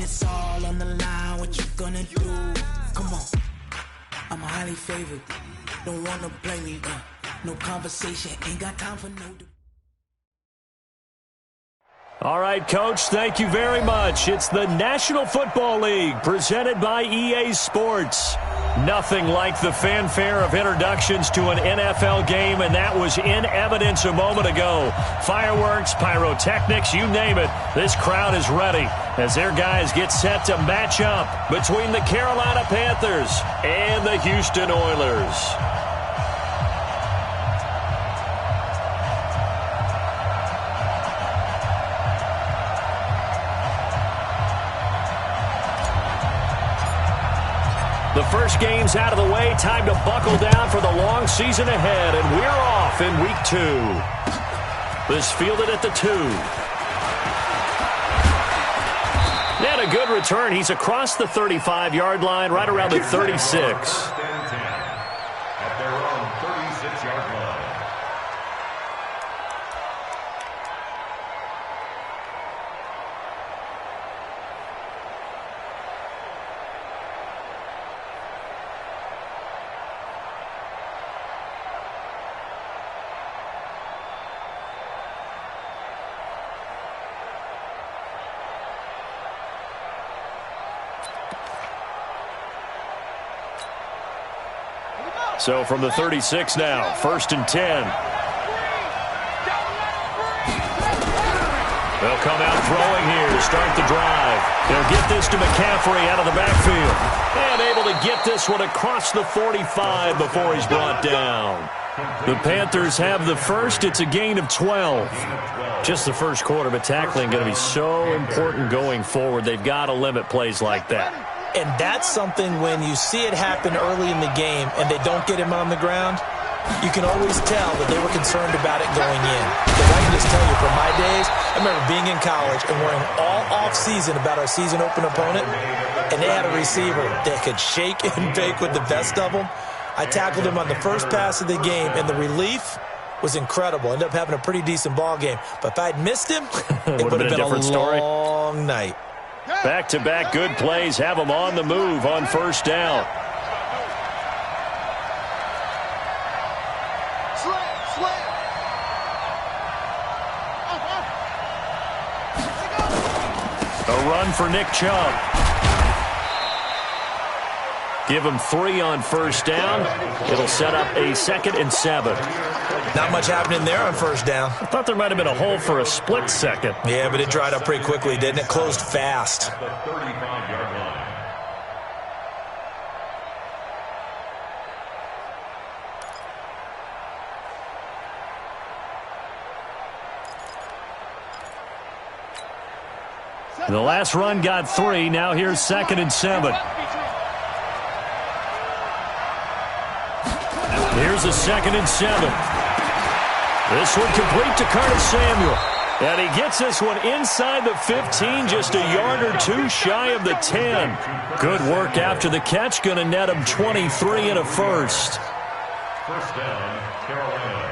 it's all on the line, what you gonna do? Come on, I'm highly favored. Don't wanna play me, no conversation, ain't got time for no. All right, Coach, thank you very much. It's the National Football League presented by EA Sports. Nothing like the fanfare of introductions to an NFL game, and that was in evidence a moment ago. Fireworks, pyrotechnics, you name it. This crowd is ready as their guys get set to match up between the Carolina Panthers and the Houston Oilers. The first game's out of the way. Time to buckle down for the long season ahead. And we're off in week 2. This fielded at the 2. And a good return. He's across the 35-yard line, right around the 36. At their own 36-yard line. So from the 36 now, 1st and 10. They'll come out throwing here to start the drive. They'll get this to McCaffrey out of the backfield. And able to get this one across the 45 before he's brought down. The Panthers have the first. It's a gain of 12. Just the first quarter, but tackling going to be so important going forward. They've got to limit plays like that. And that's something when you see it happen early in the game and they don't get him on the ground, you can always tell that they were concerned about it going in. Because I can just tell you from my days, I remember being in college and worrying all off-season about our season open opponent, and they had a receiver that could shake and bake with the best of them. I tackled him on the first pass of the game, and the relief was incredible. Ended up having a pretty decent ball game. But if I'd missed him, it would have been a long night. Back-to-back good plays have them on the move on 1st down. A run for Nick Chubb. Give him 3 on 1st down. It'll set up a 2nd and 7. Not much happening there on 1st down. I thought there might have been a hole for a split second. Yeah, but it dried up pretty quickly, didn't it? Closed fast. The 35-yard line. The last run got 3. Now here's 2nd and 7. Here's a 2nd and 7. This one complete to Curtis Samuel. And he gets this one inside the 15, just a yard or 2 shy of the 10. Good work after the catch. Going to net him 23 and a first. 1st down, Carolina.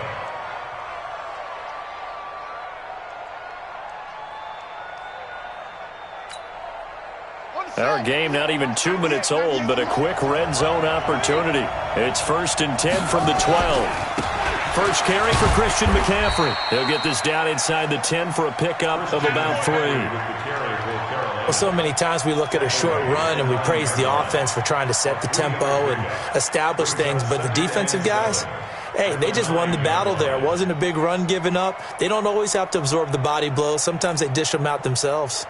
Our game not even 2 minutes old, but a quick red zone opportunity. It's 1st and 10 from the 12. First carry for Christian McCaffrey. He'll get this down inside the 10 for a pickup of about 3. Well, so many times we look at a short run and we praise the offense for trying to set the tempo and establish things, but the defensive guys, hey, they just won the battle there. It wasn't a big run given up. They don't always have to absorb the body blows. Sometimes they dish them out themselves.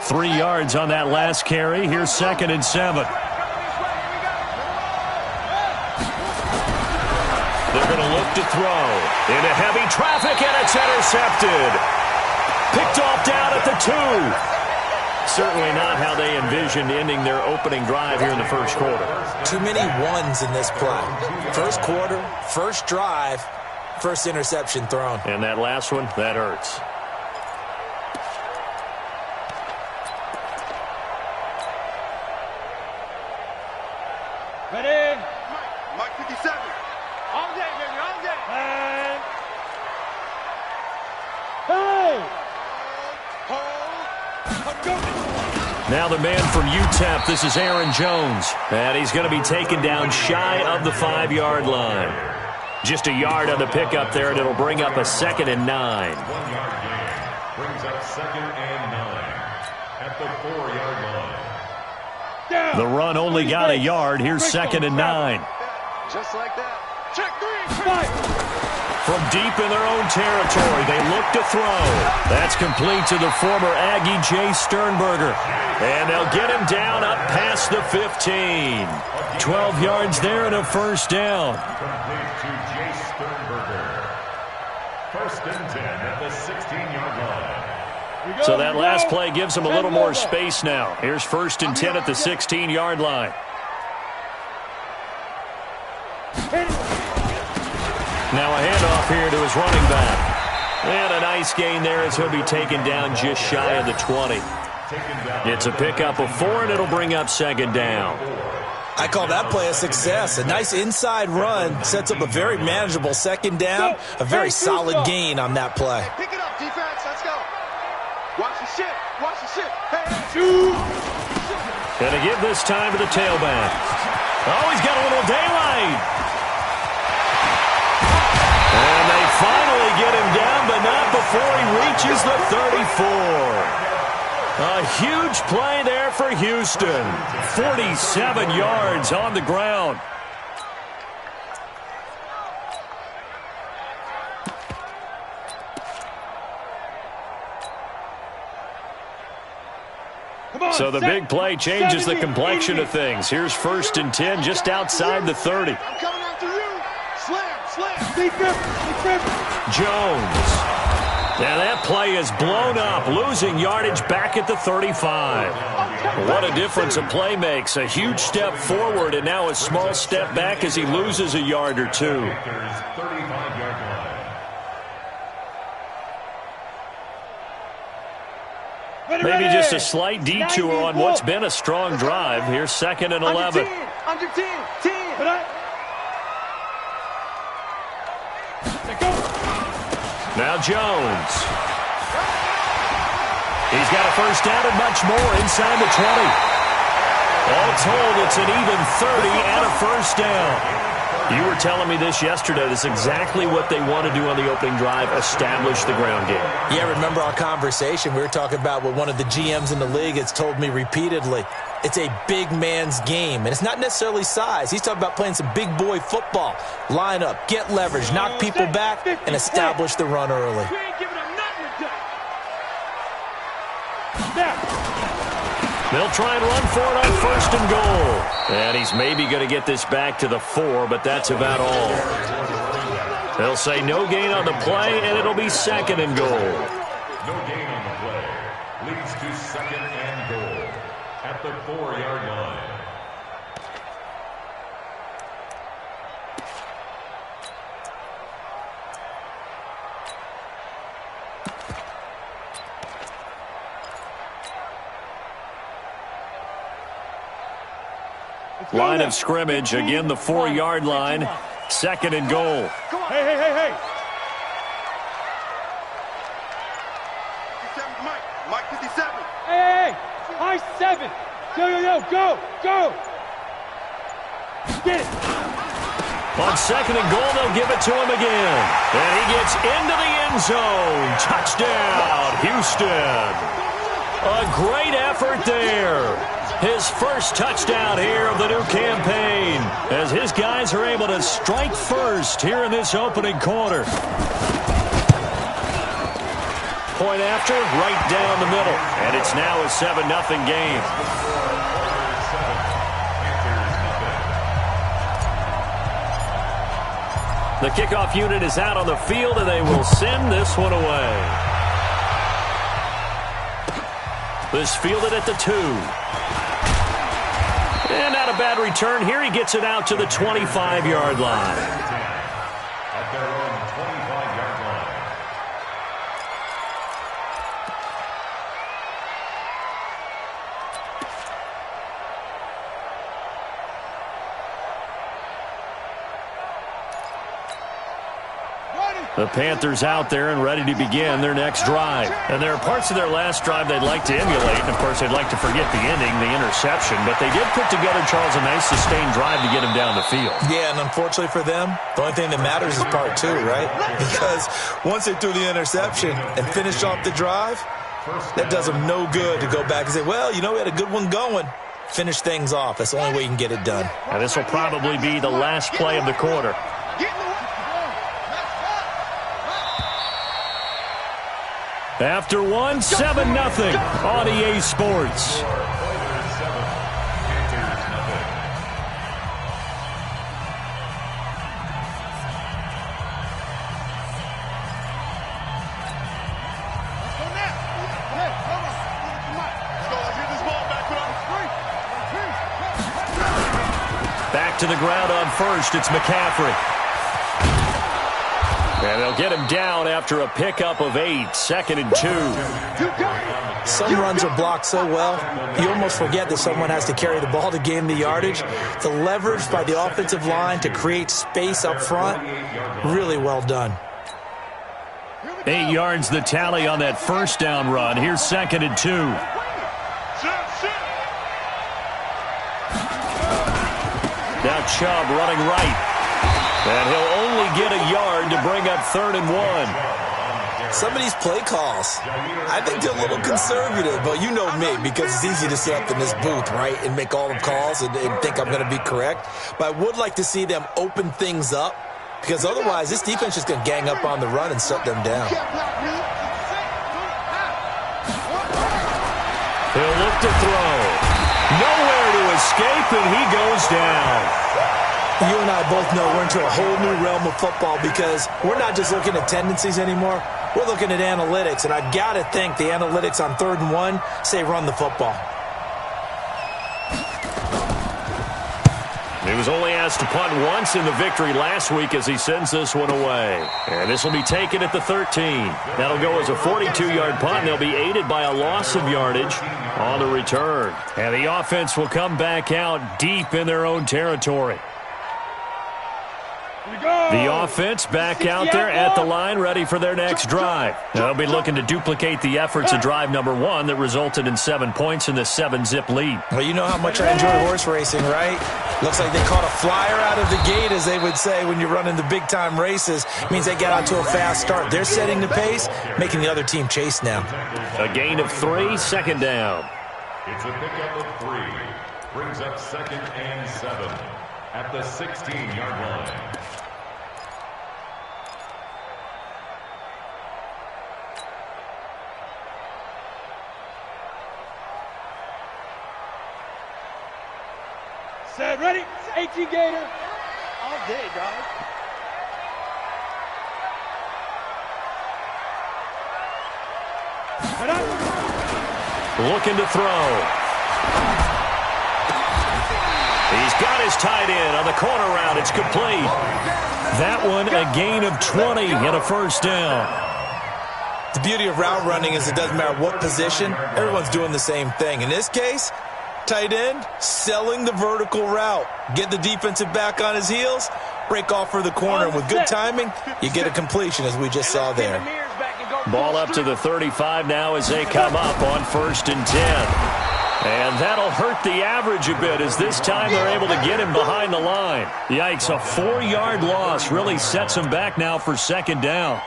3 yards on that last carry. Here's 2nd and 7. They're going to look to throw. Into heavy traffic, and it's intercepted. Picked off down at the 2. Certainly not how they envisioned ending their opening drive here in the first quarter. Too many ones in this play. First quarter, first drive, first interception thrown. And that last one, that hurts. Ready? Mike 57. All day, baby, all day. And... Hey! Now the man from UTEP, this is Aaron Jones. And he's going to be taken down shy of the 5-yard line. Just a yard on the pickup there, and it'll bring up a 2nd and 9. 1 yard gain brings up 2nd and 9 at the 4-yard line. The run only got a yard. Here's 2nd and 9. Just like that. Check 3. From deep in their own territory, they look to throw. That's complete to the former Aggie, Jay Sternberger. And they'll get him down up past the 15. 12 yards there and a first down. Complete to Jay Sternberger. 1st and 10 at the 16-yard line. So that last play gives them a little more space now. Here's 1st and 10 at the 16-yard line. Now a handoff here to his running back. And a nice gain there as he'll be taken down just shy of the 20. It's a pickup of 4, and it'll bring up 2nd down. I call that play a success. A nice inside run sets up a very manageable 2nd down. A very solid gain on that play. Pick it up, defense. Let's go. Watch the shit. Watch the shit. Hey. Gonna give this time to the tailback. Oh, he's got a little daylight. And they finally get him down, but not before he reaches the 34. A huge play there for Houston. 47 yards on the ground. So the big play changes the complexion of things. Here's 1st and 10 just outside the 30. I'm coming after you. Slam. Jones. Now that play is blown up, losing yardage back at the 35. What a difference a play makes. A huge step forward and now a small step back as he loses a yard or 2. 35-yard line. Maybe just a slight detour on what's been a strong drive. Here's 2nd and 11. Under 10. Now Jones. He's got a first down and much more inside the 20. All told, it's an even 30 and a first down. You were telling me this yesterday. That's exactly what they want to do on the opening drive, establish the ground game. Yeah, remember our conversation? We were talking about what one of the GMs in the league has told me repeatedly. It's a big man's game, and it's not necessarily size. He's talking about playing some big boy football. Line up, get leverage, knock people back, and establish the run early. They'll try and run for it on 1st and goal. And he's maybe going to get this back to the 4, but that's about all. They'll say no gain on the play, and it'll be 2nd and goal. No gain on the play. Leads to 2nd and goal at the 4-yard line. Line of scrimmage, again the 4-yard line. 2nd and goal. Hey. Mike 57. Hey, high 7. Go. Get it. On 2nd and goal, they'll give it to him again. And he gets into the end zone. Touchdown, Houston. A great effort there. His first touchdown here of the new campaign as his guys are able to strike first here in this opening quarter. Point after, right down the middle. And it's now a 7-0 game. The kickoff unit is out on the field, and they will send this one away. This fielded at the 2. And not a bad return here. He gets it out to the 25-yard line. At their own 25-yard line. The Panthers out there and ready to begin their next drive. And there are parts of their last drive they'd like to emulate. And, of course, they'd like to forget the ending, the interception. But they did put together, Charles, a nice sustained drive to get him down the field. Yeah, and unfortunately for them, the only thing that matters is part two, right? Because once they threw the interception and finished off the drive, that does them no good to go back and say, well, you know, we had a good one going. Finish things off. That's the only way you can get it done. Now, this will probably be the last play of the quarter. After one, 7-0 on EA Sports. Back to the ground on first. It's McCaffrey. And they'll get him down after a pickup of 8, 2nd and 2. Some runs are blocked so well, you almost forget that someone has to carry the ball to gain the yardage. The leverage by the offensive line to create space up front, really well done. 8 yards the tally on that first down run. Here's 2nd and 2. Now Chubb running right. And he'll only get a yard to bring up 3rd and 1. Some of these play calls, I think they're a little conservative, but you know me, because it's easy to sit up in this booth, right, and make all the calls and think I'm going to be correct. But I would like to see them open things up, because otherwise this defense is going to gang up on the run and shut them down. He'll look to throw. Nowhere to escape, and he goes down. You and I both know we're into a whole new realm of football because we're not just looking at tendencies anymore. We're looking at analytics, and I've got to think the analytics on 3rd and 1 say run the football. He was only asked to punt once in the victory last week as he sends this one away. And this will be taken at the 13. That'll go as a 42-yard punt, and they'll be aided by a loss of yardage on the return. And the offense will come back out deep in their own territory. The offense back out there at the line, ready for their next drive. They'll be looking to duplicate the efforts of drive number 1 that resulted in 7 points in the 7-zip lead. Well, you know how much I enjoy horse racing, right? Looks like they caught a flyer out of the gate, as they would say when you're running the big-time races. It means they get out to a fast start. They're setting the pace, making the other team chase now. A gain of 3, 2nd down. It's a pickup of 3. Brings up 2nd and 7 at the 16-yard line. Set, ready? 18 Gator. All day, dog. Looking to throw. He's got his tight end on the corner route. It's complete. That one a gain of 20 and a 1st down. The beauty of route running is it doesn't matter what position. Everyone's doing the same thing. In this case, tight end selling the vertical route. Get the defensive back on his heels, break off for the corner. And with good timing, you get a completion, as we just saw there. Ball up to the 35 now as they come up on 1st and 10. And that'll hurt the average a bit, as this time they're able to get him behind the line. Yikes, a 4-yard loss really sets him back now for 2nd down.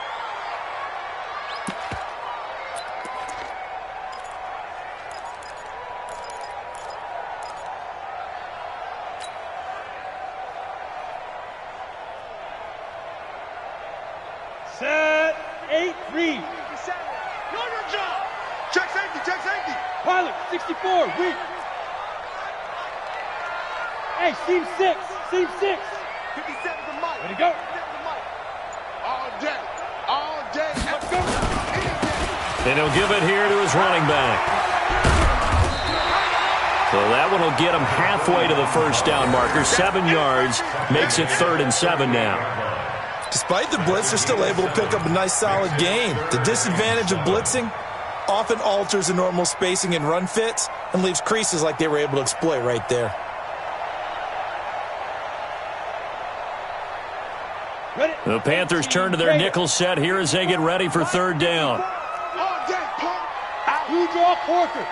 Set, 8-3. Check safety, check safety. Pilot, 64, weak. Hey, seam 6, seam 6. 57 to Mike. Ready to go. All day, all day. Let's go. And he'll give it here to his running back. So that one will get him halfway to the 1st down marker. 7 yards, makes it 3rd and 7 now. Despite the blitz, they're still able to pick up a nice, solid gain. The disadvantage of blitzing often alters the normal spacing and run fits and leaves creases like they were able to exploit right there. The The Panthers turn to their nickel set here as they get ready for third down. You draw quarters.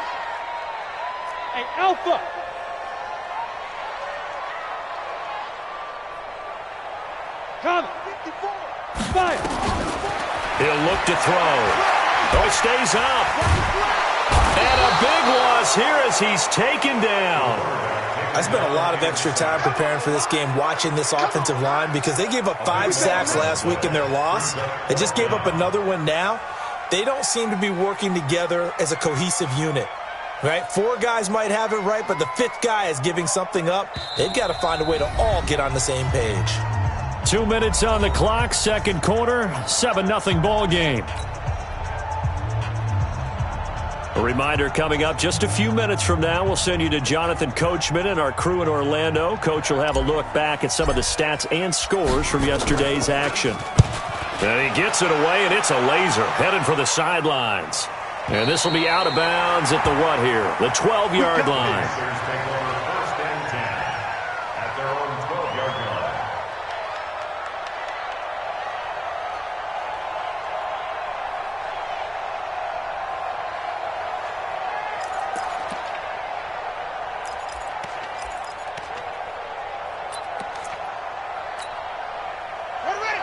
Hey, Alpha. Come. Fire. He'll look to throw. Oh, he stays up. And a big loss here as he's taken down. I spent a lot of extra time preparing for this game watching this offensive line because they gave up 5 sacks last week in their loss. They just gave up another one now. They don't seem to be working together as a cohesive unit. Right? 4 guys might have it right, but the 5th guy is giving something up. They've got to find a way to all get on the same page. 2 minutes on the clock, second quarter, 7-0 ball game. A reminder coming up just a few minutes from now, we'll send you to Jonathan Coachman and our crew in Orlando. Coach will have a look back at some of the stats and scores from yesterday's action. And he gets it away, and it's a laser headed for the sidelines. And this will be out of bounds at the what here? The 12-yard line.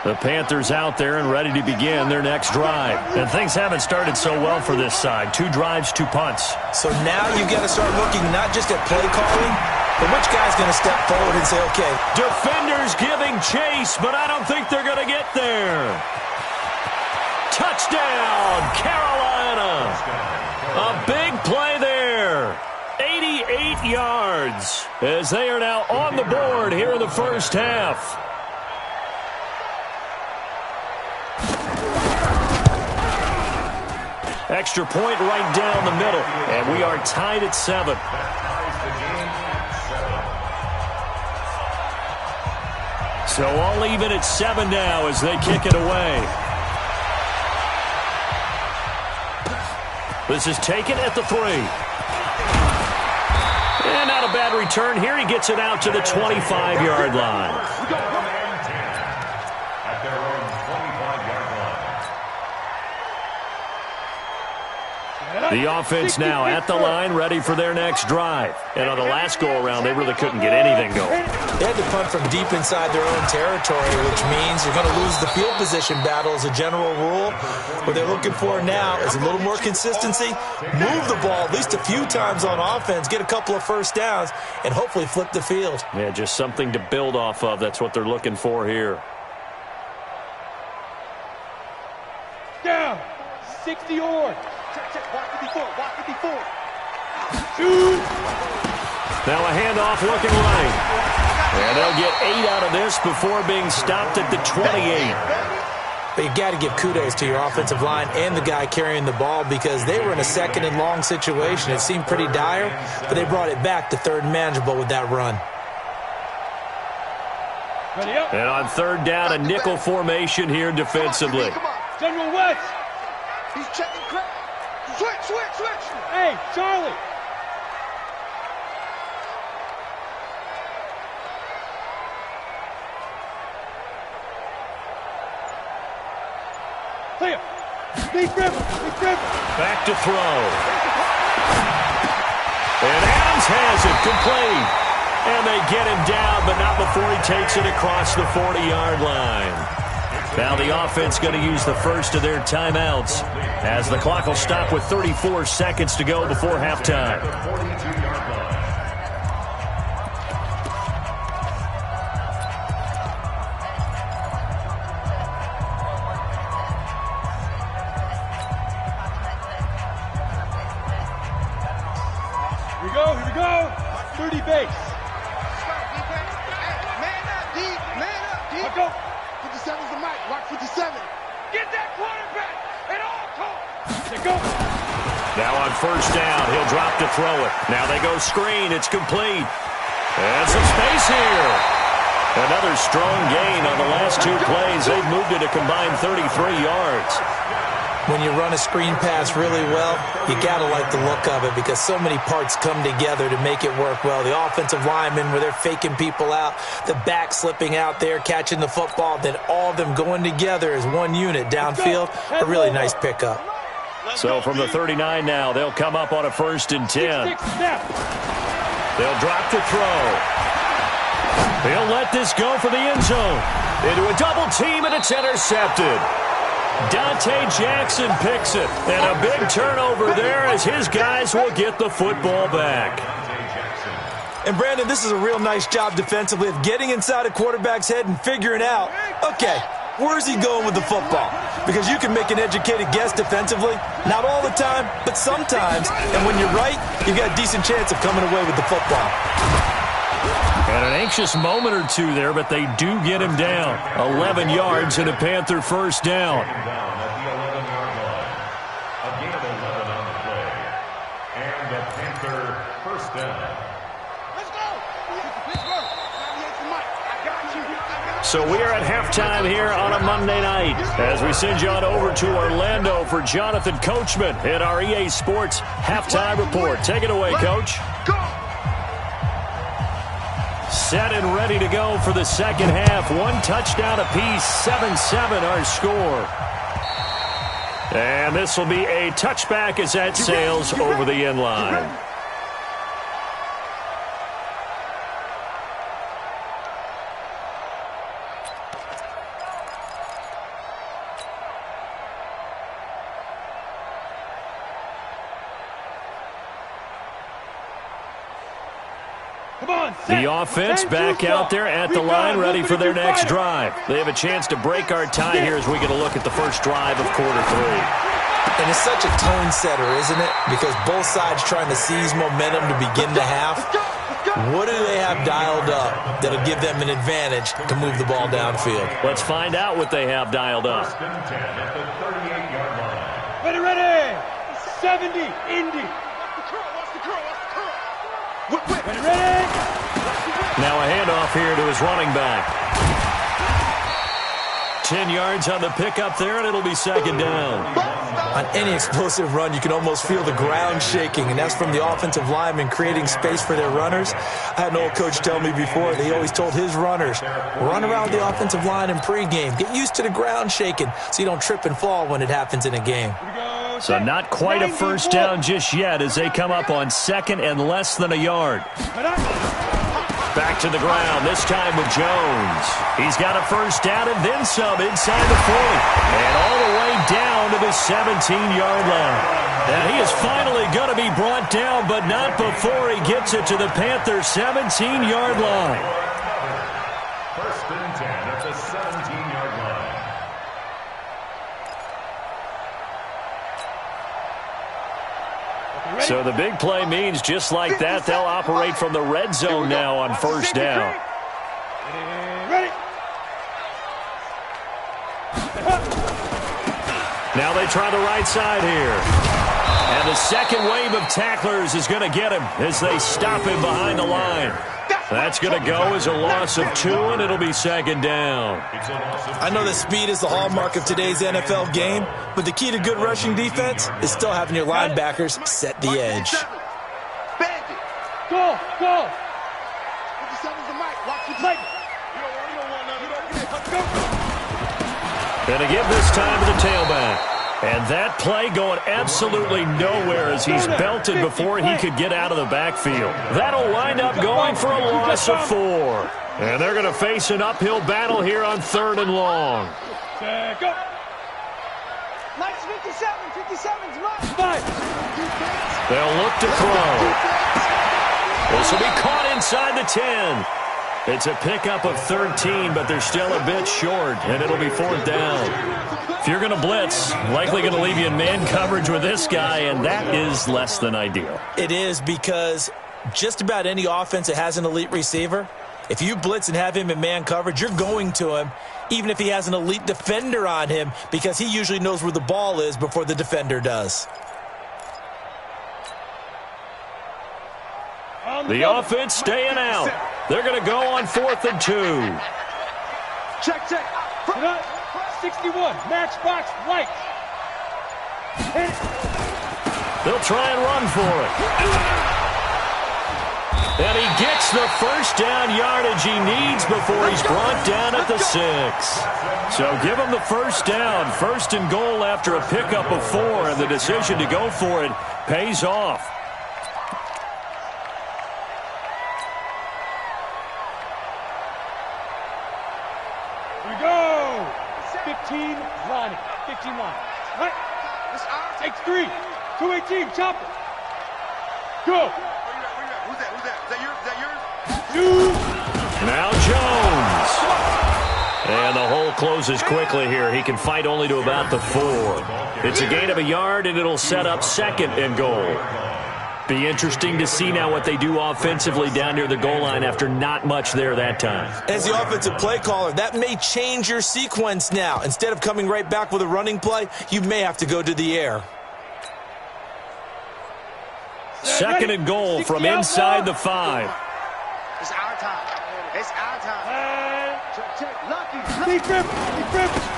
The Panthers out there and ready to begin their next drive. And things haven't started so well for this side. 2 drives, 2 punts. So now you've got to start looking not just at play calling, but which guy's going to step forward and say, okay. Defenders giving chase, but I don't think they're going to get there. Touchdown, Carolina. A big play there. 88 yards as they are now on the board here in the first half. Extra point right down the middle, and we are tied at 7. So all even at 7 now as they kick it away. This is taken at the 3. And not a bad return here. He gets it out to the 25-yard line. The offense now at the line, ready for their next drive. And on the last go-around, they really couldn't get anything going. They had to punt from deep inside their own territory, which means you're going to lose the field position battle as a general rule. What they're looking for now is a little more consistency, move the ball at least a few times on offense, get a couple of first downs, and hopefully flip the field. Yeah, just something to build off of. That's what they're looking for here. Down. 60 yards. Walk 54. Walk 54. Shoot. Now a handoff looking right. And they'll get 8 out of this before being stopped at the 28. But you got to give kudos to your offensive line and the guy carrying the ball because they were in a second and long situation. It seemed pretty dire, but they brought it back to third and manageable with that run. And on third down, a nickel formation here defensively. General West. He's checking crap. Switch. Hey, Charlie. Clear. Big River. Back to throw. And Adams has it complete. And they get him down, but not before he takes it across the 40-yard line. Now the offense going to use the first of their timeouts as the clock will stop with 34 seconds to go before halftime. Here we go. 30 base. Man up, D. Let's go. 57's the mic. Watch 57. Get that quarterback at all costs. Let's go. Now on first down, he'll drop to throw it. Now they go screen. It's complete. And some space here. Another strong gain on the last 2 plays. They've moved it a combined 33 yards. When you run a screen pass really well, you got to like the look of it because so many parts come together to make it work well. The offensive linemen, where they're faking people out, the back slipping out there, catching the football, then all of them going together as one unit downfield, a really nice pickup. So from the 39 now, they'll come up on a 1st and 10. They'll drop the throw. He'll let this go for the end zone. Into a double team, and it's intercepted. Dante Jackson picks it, and a big turnover there as his guys will get the football back. And, Brandon, this is a real nice job defensively of getting inside a quarterback's head and figuring out, okay, where's he going with the football? Because you can make an educated guess defensively, not all the time, but sometimes. And when you're right, you've got a decent chance of coming away with the football. And an anxious moment or two there, but they do get him down. 11 yards and a Panther first down. Down at the 11-yard line. A gain of 11 on the play. And a Panther first down. Let's go. Pittsburgh. I got you. So we are at halftime here on a Monday night as we send you on over to Orlando for Jonathan Coachman in our EA Sports Halftime Report. Take it away, Coach. Go. Set and ready to go for the second half. One touchdown apiece, 7-7 our score. And this will be a touchback as that sails over the end line. The offense back out there at the line, ready for their next drive. They have a chance to break our tie here as we get a look at the first drive of quarter 3. And it's such a tone setter, isn't it? Because both sides trying to seize momentum to begin the half. What do they have dialed up that'll give them an advantage to move the ball downfield? Let's find out what they have dialed up. First and 10 at the 38-yard line. Ready, ready. 70, Indy. Ready, ready. Now a handoff here to his running back. 10 yards on the pickup there, and it'll be second down. On any explosive run, you can almost feel the ground shaking, and that's from the offensive linemen creating space for their runners. I had an old coach tell me before, he always told his runners, run around the offensive line in pregame. Get used to the ground shaking so you don't trip and fall when it happens in a game. So not quite a first down just yet as they come up on second and less than a yard. Back to the ground, this time with Jones. He's got a first down and then some inside the 40. And all the way down to the 17-yard line. And he is finally going to be brought down, but not before he gets it to the Panthers' 17-yard line. First and 10 at the 17-yard line. So the big play means just like that, they'll operate from the red zone now on first down. Ready. Now they try the right side here. And the second wave of tacklers is going to get him as they stop him behind the line. That's going to go as a loss of 2, and it'll be second down. I know that speed is the hallmark of today's NFL game, but the key to good rushing defense is still having your linebackers set the edge. Bandit. Go, go. 57's the mic. Watch your play. And to give this time to the tailback. And that play going absolutely nowhere as he's belted before he could get out of the backfield. That'll wind up going for a loss of 4. And they're going to face an uphill battle here on 3rd and long. Go. Nice 57. 57's mine. They'll look to throw. This will be caught inside the 10. It's a pickup of 13, but they're still a bit short, and it'll be 4th down. If you're going to blitz, likely going to leave you in man coverage with this guy, and that is less than ideal. It is because just about any offense that has an elite receiver, if you blitz and have him in man coverage, you're going to him, even if he has an elite defender on him, because he usually knows where the ball is before the defender does. The offense staying out. They're going to go on 4th and 2. Check, check. 61, matchbox, white. They'll try and run for it. And he gets the first down yardage he needs before he's brought down at the 6. So give him the first down. 1st and goal after a pickup of 4, and the decision to go for it pays off. Here we go. 15 line. 15 line. All right. Take 3. 218. Chop it. Go. Who's that? Is that yours? Now Jones. And the hole closes quickly here. He can fight only to about the 4. It's a gain of a yard, and it'll set up 2nd and goal. Be interesting to see now what they do offensively down near the goal line after not much there that time. As the offensive play caller, that may change your sequence now. Instead of coming right back with a running play, you may have to go to the air. 2nd and goal from inside the 5. It's our time. It's our time. Check. Lucky.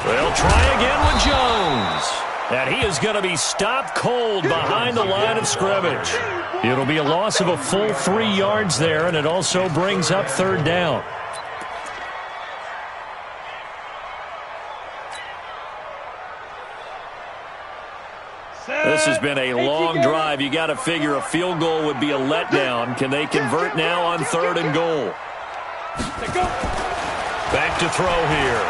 They'll try again with Jones. And he is going to be stopped cold behind the line of scrimmage. It'll be a loss of a full 3 yards there, and it also brings up 3rd down. This has been a long drive. You got to figure a field goal would be a letdown. Can they convert now on 3rd and goal? Back to throw here.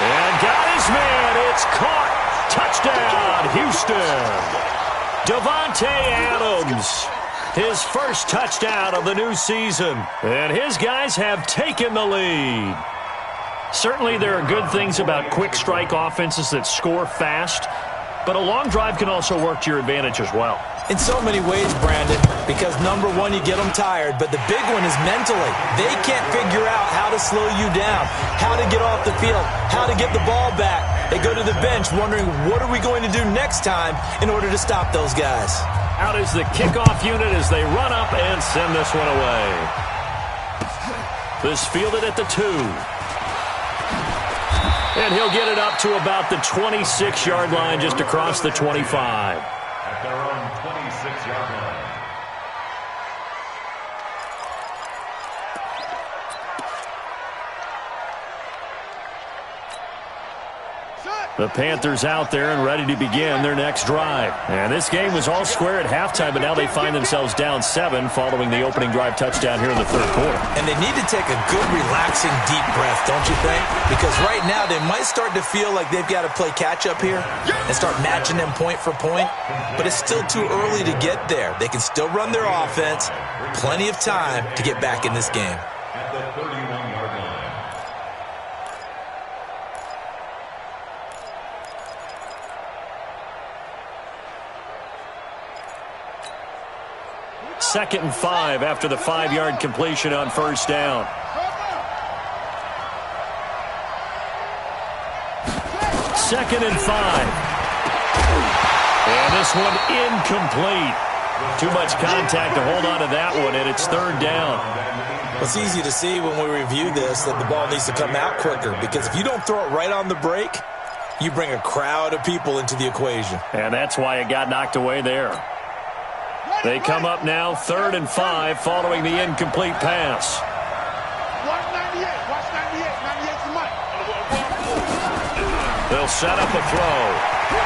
And got his man. It's caught. Touchdown, Houston. Davante Adams. His first touchdown of the new season. And his guys have taken the lead. Certainly there are good things about quick strike offenses that score fast, but a long drive can also work to your advantage as well. In so many ways, Brandon, because number one, you get them tired, but the big one is mentally. They can't figure out how to slow you down, how to get off the field, how to get the ball back. They go to the bench wondering, what are we going to do next time in order to stop those guys? Out is the kickoff unit as they run up and send this one away. This fielded at the 2. And he'll get it up to about the 26-yard line, just across the 25. At their own 26-yard line. The Panthers out there and ready to begin their next drive. And this game was all square at halftime, but now they find themselves down 7 following the opening drive touchdown here in the 3rd quarter. And they need to take a good, relaxing, deep breath, don't you think? Because right now they might start to feel like they've got to play catch-up here and start matching them point for point. But it's still too early to get there. They can still run their offense. Plenty of time to get back in this game. At the 31-yard line. 2nd and 5 after the 5-yard completion on 1st down. Second and 5. And this one incomplete. Too much contact to hold on to that one, and it's 3rd down. It's easy to see when we review this that the ball needs to come out quicker, because if you don't throw it right on the break, you bring a crowd of people into the equation. And that's why it got knocked away there. They come up now 3rd and 5 following the incomplete pass. Watch 98. Watch 98. 98's the mic. They'll set up a throw.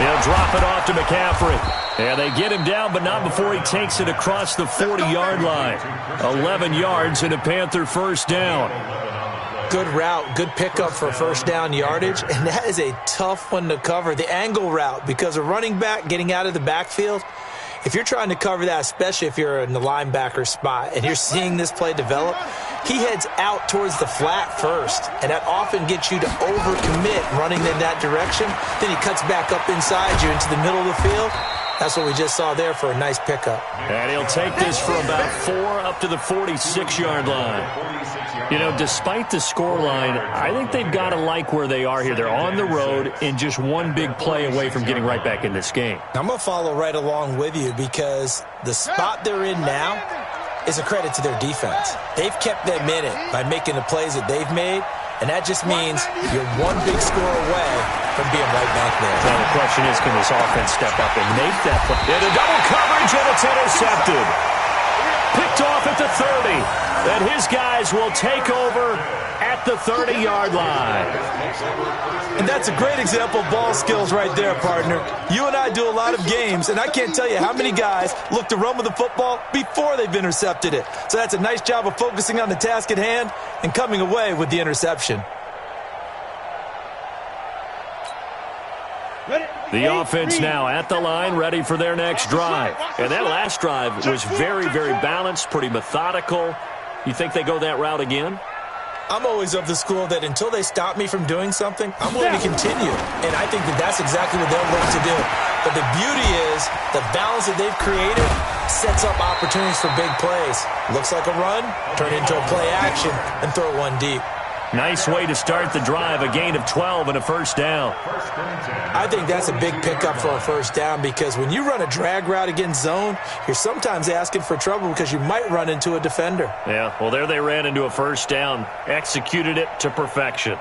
He'll drop it off to McCaffrey. And they get him down, but not before he takes it across the 40-yard line. 11 yards and a Panther 1st down. Good route, good pickup for 1st down yardage, and that is a tough one to cover. The angle route, because a running back getting out of the backfield, if you're trying to cover that, especially if you're in the linebacker spot and you're seeing this play develop, he heads out towards the flat first, and that often gets you to overcommit running in that direction. Then he cuts back up inside you into the middle of the field. That's what we just saw there for a nice pickup. And he'll take this for about 4 up to the 46-yard line. You know, despite the scoreline, I think they've got to like where they are here. They're on the road and just one big play away from getting right back in this game. I'm going to follow right along with you, because the spot they're in now is a credit to their defense. They've kept them in it by making the plays that they've made, and that just means you're one big score away from being right back there. Well, the question is, can this offense step up and make that play? Into double coverage, and it's intercepted. Picked off at the 30. And his guys will take over at the 30-yard line. And that's a great example of ball skills right there, partner. You and I do a lot of games, and I can't tell you how many guys look to run with the football before they've intercepted it. So that's a nice job of focusing on the task at hand and coming away with the interception. The offense now at the line, ready for their next drive. And that last drive was very, very balanced, pretty methodical. You think they go that route again? I'm always of the school that until they stop me from doing something, I'm willing to continue. And I think that that's exactly what they'll look to do. But the beauty is the balance that they've created sets up opportunities for big plays. Looks like a run, turn it into a play action, and throw one deep. Nice way to start the drive, a gain of 12 and a first down. I think that's a big pickup for a first down because when you run a drag route against zone, you're sometimes asking for trouble because you might run into a defender. Yeah, well, there they ran into a first down, executed it to perfection.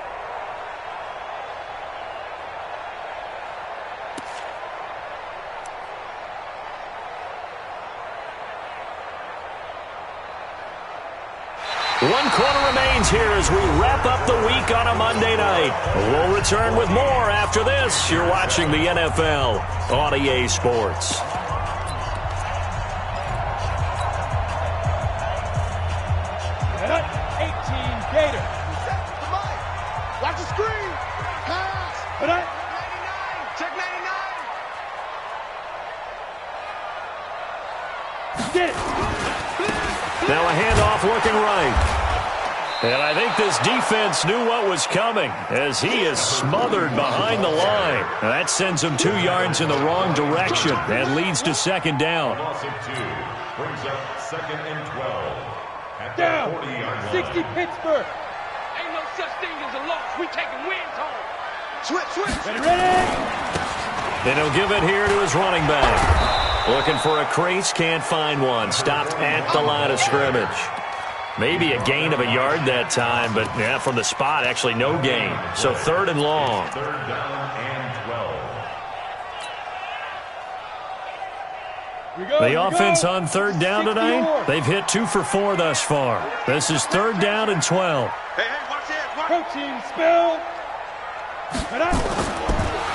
One quarter remains here as we wrap up the week on a Monday night. We'll return with more after this. You're watching the NFL on EA Sports. At 18, Gator. Watch the screen. Pass. Put up. 99. Check 99. Get it. Now a handoff looking right. And I think this defense knew what was coming as he is smothered behind the line. Now that sends him 2 yards in the wrong direction and leads to second down. Loss of 2 brings up 2nd and 12 at the Down. 40-yard line. 60 Pittsburgh. Ain't no such thing as a loss. We taking wins home. Switch, switch. Ready? And he'll give it here to his running back. Looking for a crease, can't find one. Stopped at the line of scrimmage. Maybe a gain of a yard that time, but yeah, from the spot, actually no gain. So 3rd and long. 3rd down and 12. The offense on 3rd down tonight, they've hit 2 for 4 thus far. This is 3rd down and 12. Hey, watch it. Watch. Protein spill. Put up.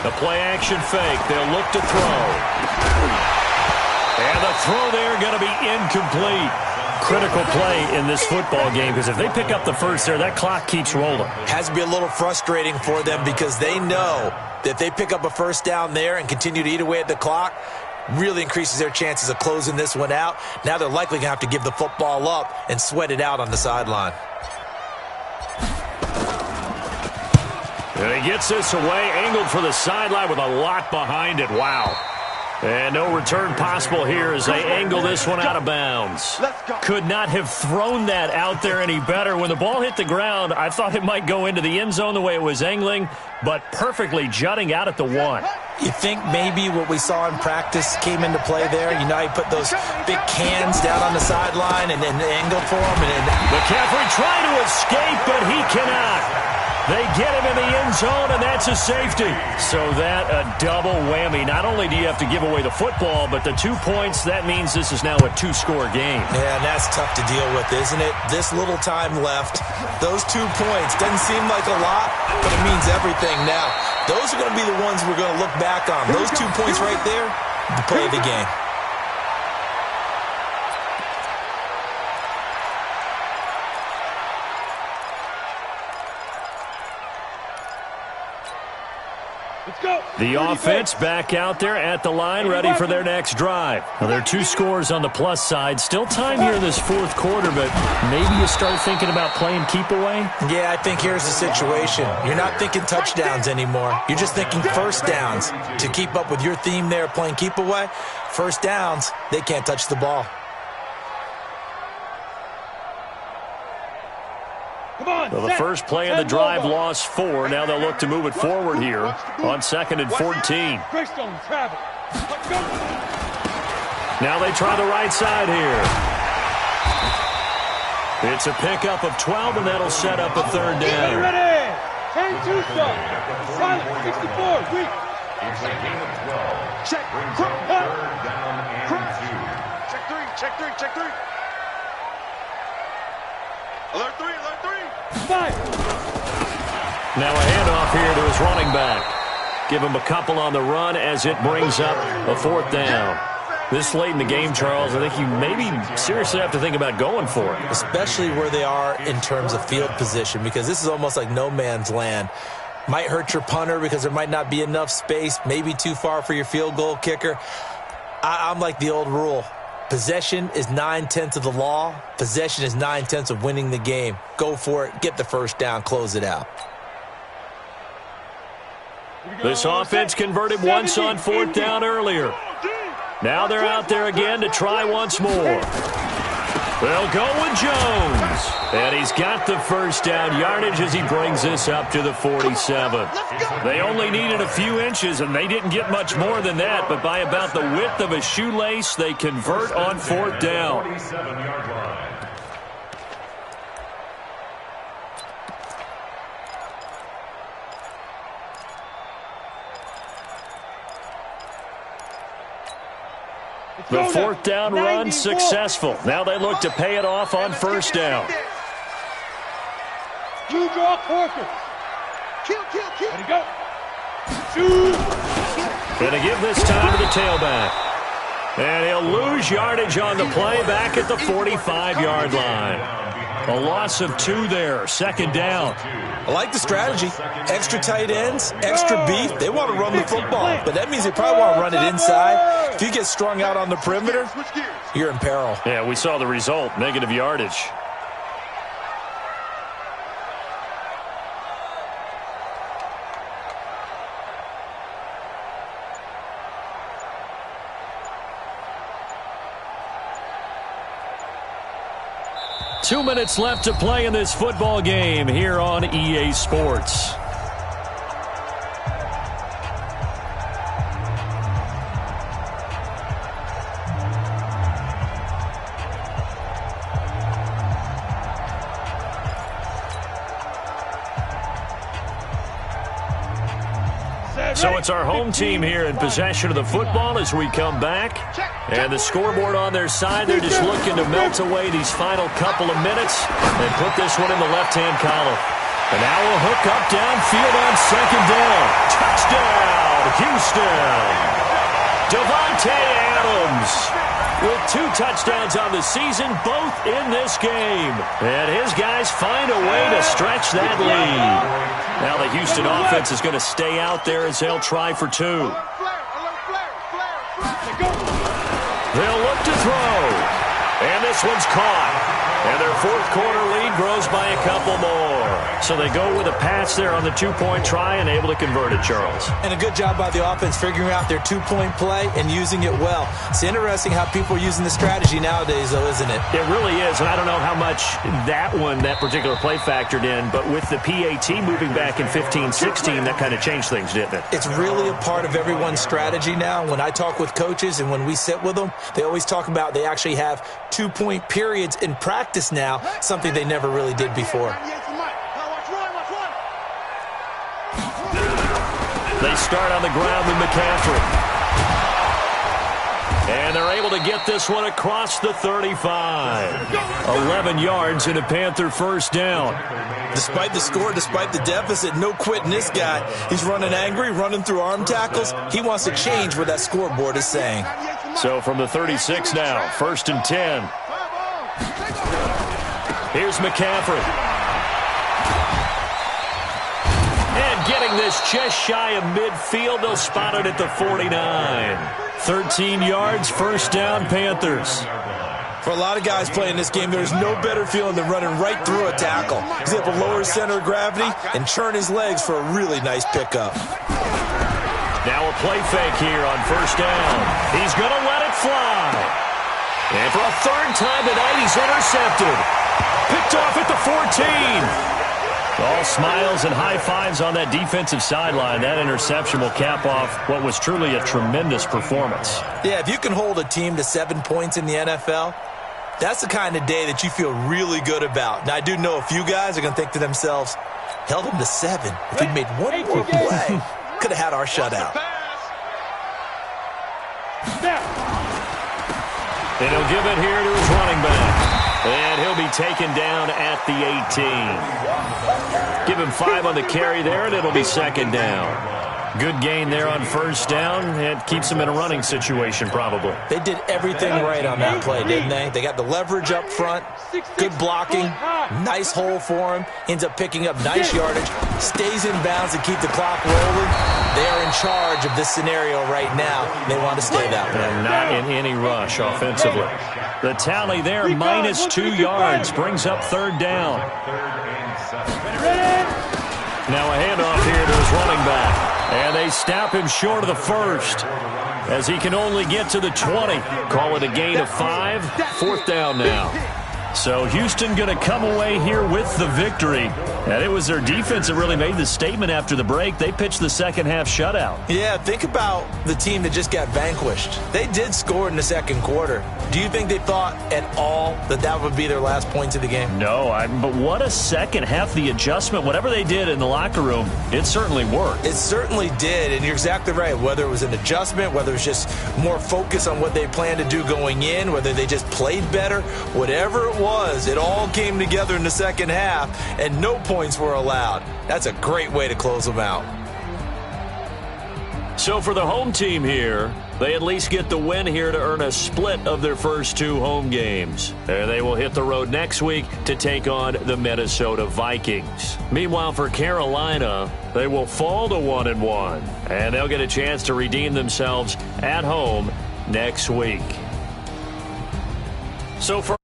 The play action fake. They'll look to throw. And the throw there going to be incomplete. Critical play in this football game because if they pick up the first there, that clock keeps rolling. Has to be a little frustrating for them because they know that if they pick up a first down there and continue to eat away at the clock, really increases their chances of closing this one out. Now they're likely going to have to give the football up and sweat it out on the sideline. And he gets this away, angled for the sideline with a lot behind it. Wow. And no return possible here as they angle this one out of bounds. Could not have thrown that out there any better. When the ball hit the ground, I thought it might go into the end zone the way it was angling, but perfectly jutting out at the 1. You think maybe what we saw in practice came into play there? You know, he put those big cans down on the sideline and then angled for him. And McCaffrey trying to escape, but he cannot. They get him in the end zone, and that's a safety. So that a double whammy. Not only do you have to give away the football, but the 2 points, that means this is now a 2-score game. Yeah, and that's tough to deal with, isn't it? This little time left. Those 2 points doesn't seem like a lot, but it means everything now. Those are going to be the ones we're going to look back on. Those 2 points right there, the play of the game. The offense back out there at the line, ready for their next drive. Now, there are 2 scores on the plus side. Still time here in this 4th quarter, but maybe you start thinking about playing keep away? Yeah, I think here's the situation. You're not thinking touchdowns anymore. You're just thinking first downs. To keep up with your theme there, playing keep away, first downs, they can't touch the ball. Well, the first play of the drive lost 4. Now they'll look to move it forward here on 2nd and 14. Now they try the right side here. It's a pickup of 12, and that'll set up a 3rd down. 10-2 son. Silent, 64, weak. It's a gain of 12. Check. Brings Crunch. up third down and Crunch. 2. Check three, check three, check three. Alert three, alert three. Fire. Now a handoff here to his running back. Give him a couple on the run as it brings up a 4th down. This late in the game, Charles, I think you maybe seriously have to think about going for it. Especially where they are in terms of field position, because this is almost like no man's land. Might hurt your punter because there might not be enough space, maybe too far for your field goal kicker. I'm like the old rule. Possession is 9/10 of the law. Possession is 9/10 of winning the game. Go for it. Get the first down. Close it out. This offense converted once on 4th down earlier. Now they're out there again to try once more. They'll go with Jones. And he's got the first down yardage as he brings this up to the 47. They only needed a few inches, and they didn't get much more than that. But by about the width of a shoelace, they convert on 4th down. 47-yard line. The 4th down run successful. Now they look to pay it off on 1st down. You draw quarters. Kill. Ready, go. Shoot. Going to give this time to the tailback. And he'll lose yardage on the play back at the 45-yard line. A loss of 2 there. 2nd down. I like the strategy. Extra tight ends, extra beef. They want to run the football, but that means they probably want to run it inside. If you get strung out on the perimeter, you're in peril. Yeah, we saw the result. Negative yardage. Two minutes left to play in this football game here on EA Sports. So it's our home team here in possession of the football as we come back. And the scoreboard on their side, they're just looking to melt away these final couple of minutes and put this one in the left-hand column. And now we'll hook up downfield on 2nd down. Touchdown, Houston. Devontae Adams with 2 touchdowns on the season, both in this game. And his guys find a way to stretch that lead. Now the Houston offense is going to stay out there as they'll try for 2. They'll look to throw. And this one's caught. And their 4th quarter lead grows by a couple more. So they go with a pass there on the 2-point try and able to convert it, Charles. And a good job by the offense figuring out their 2-point play and using it well. It's interesting how people are using the strategy nowadays, though, isn't it? It really is, and I don't know how much that particular play factored in, but with the PAT moving back in 15-16, that kind of changed things, didn't it? It's really a part of everyone's strategy now. When I talk with coaches and when we sit with them, they always talk about they actually have 2-point periods in practice now, something they never really did before. They start on the ground with McCaffrey. And they're able to get this one across the 35. 11 yards and a Panther first down. Despite the score, despite the deficit, no quitting this guy. He's running angry, running through arm tackles. He wants to change what that scoreboard is saying. So from the 36 now, 1st and 10. Here's McCaffrey. And getting this just shy of midfield, they'll spot it at the 49. 13 yards, first down, Panthers. For a lot of guys playing this game, there's no better feeling than running right through a tackle. He's able to lower his center of gravity and churn his legs for a really nice pickup. Now a play fake here on first down. He's going to let it fly. And for a 3rd time tonight, he's intercepted. Picked off at the 14. All smiles and high fives on that defensive sideline. That interception will cap off what was truly a tremendous performance. Yeah, if you can hold a team to 7 points in the NFL, that's the kind of day that you feel really good about. Now, I do know a few guys are going to think to themselves, Held him to 7. If he'd made one more play, could have had our shutout. And he'll give it here to his running back. And he'll be taken down at the 18. Give him 5 on the carry there, and it'll be second down. Good gain there on first down. It keeps them in a running situation, probably. They did everything right on that play, didn't they? They got the leverage up front, good blocking, nice hole for him, ends up picking up nice yardage, stays in bounds to keep the clock rolling. They are in charge of this scenario right now. They want to stay that way. And not in any rush offensively. The tally there, minus 2 yards, brings up third down. Now a handoff here to his running back. And they snap him short of the first as he can only get to the 20. Call it a gain of 5. Fourth down now. So Houston going to come away here with the victory. And it was their defense that really made the statement after the break. They pitched the second half shutout. Yeah, think about the team that just got vanquished. They did score in the second quarter. Do you think they thought at all that that would be their last points of the game? No, but what a second half. The adjustment, whatever they did in the locker room, it certainly worked. It certainly did, and you're exactly right. Whether it was an adjustment, whether it was just more focus on what they planned to do going in, whether they just played better, whatever it was, it all came together in the second half, and no points were allowed. That's a great way to close them out. So for the home team here, they at least get the win here to earn a split of their first 2 home games. And they will hit the road next week to take on the Minnesota Vikings. Meanwhile, for Carolina, they will fall to 1-1. And they'll get a chance to redeem themselves at home next week. So for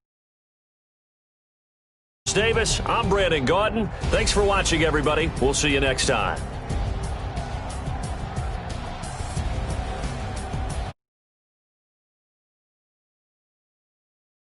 Davis, I'm Brandon Gaudin. Thanks for watching, everybody. We'll see you next time.